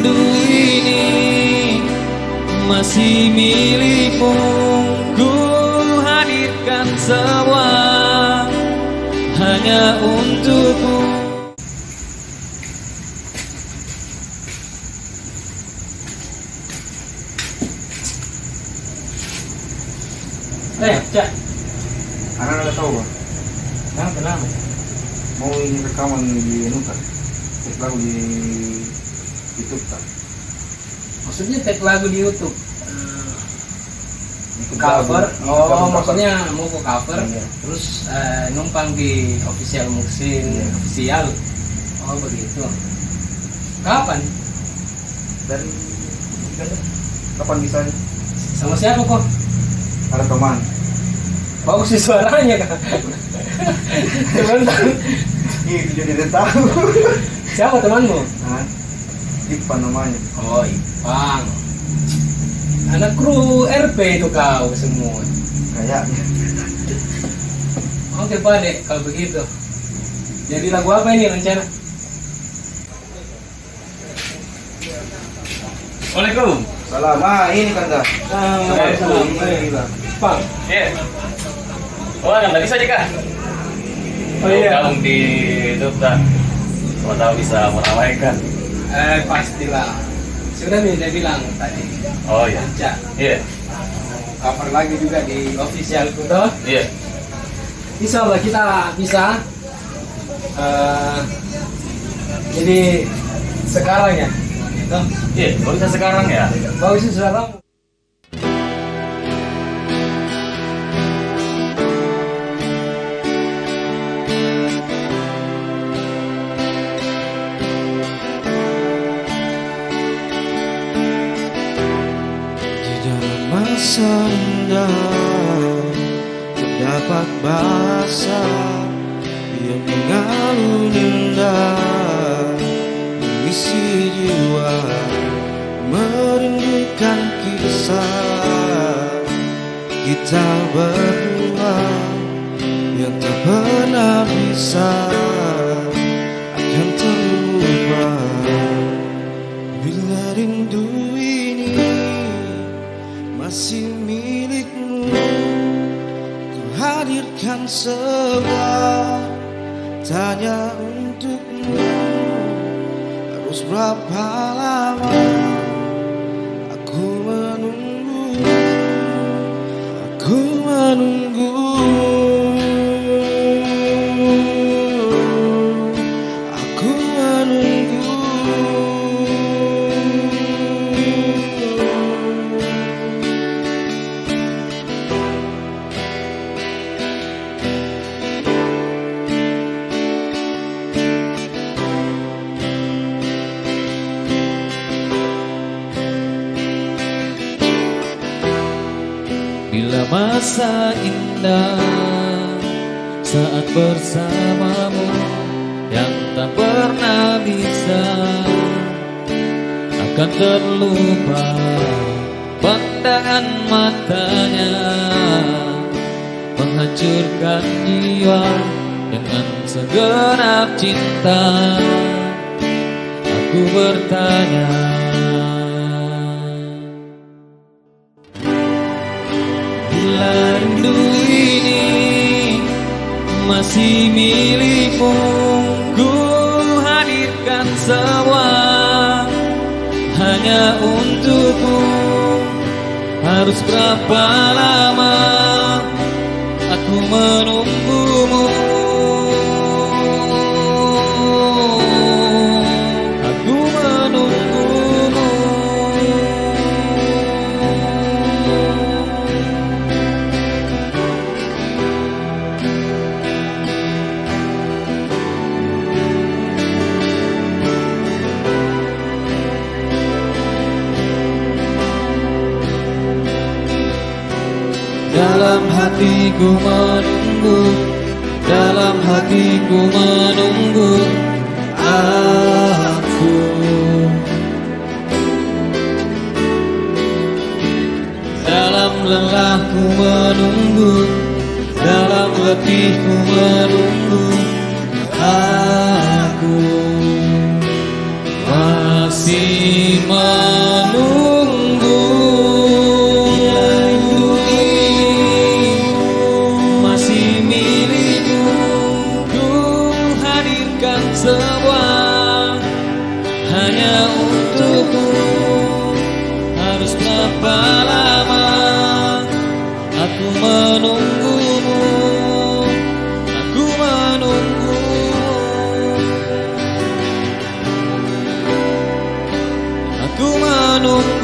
rindu ini masih milikmu. Ku hadirkan semua hanya untukmu. Cak. Anak nggak tahu bang. Kenapa? Mau ini rekaman di Nuka, cek lagu di YouTube tak? Maksudnya tag lagu di YouTube? Ikut Cover? lagu. Oh, maksudnya mau ke cover, Iya. terus numpang di official Muksin official. Oh begitu. Kapan? Dari kapan bisa? Sama siapa kok? Ada teman. Bagus sih suaranya kan. Teman, Itu jadi dia tahu. siapa temanmu? Nah, Ipan namanya. Oh Ipang. Anak kru RP itu kau semua. Kayaknya. Oke Pak Dek, kalau begitu. Jadi lagu apa ini rencana? Assalamualaikum. Salam. Ini kan dah. Salam. Pang. Iya. Oh, nggak bisa Jika. Oh iya. Gabung di YouTube dah. Mau tahu bisa meramaikan. Pastilah. Sudah nih saya bilang tadi. Oh iya. Cak. Iya. Cover lagi juga di official Kudo. Iya. Insya Allah kita bisa. Jadi sekarang ya. Gitu. Iya, kalau bisa sekarang ya. Bagus sih sudah lama. Di dalam masa indah terdapat bahasa yang mengalun indah, mengisi jiwa, merindukan kisah kita berdua yang tak pernah bisa akan terlupa. Bila rindu ini masih milikmu, ku hadirkan sebuah tanya untukmu. Harus berapa lama aku menunggu, aku menunggu, aku menunggu. Bila masa indah saat bersamamu yang tak pernah bisa akan terlupa, pandangan matanya menghancurkan jiwa dengan segenap cinta. Aku bertanya, bila rindu ini masih milikmu, ku hadirkan semua hanya untukmu. Harus berapa lama aku menunggumu, aku menunggumu. Dalam hatiku menunggu, dalam hatiku menunggu aku. Dalam lelahku menunggu, dalam letihku menunggu aku masih hadirkan sebuah hanya untukmu. Harus berapa lama aku menunggumu, aku menunggumu, aku menunggumu.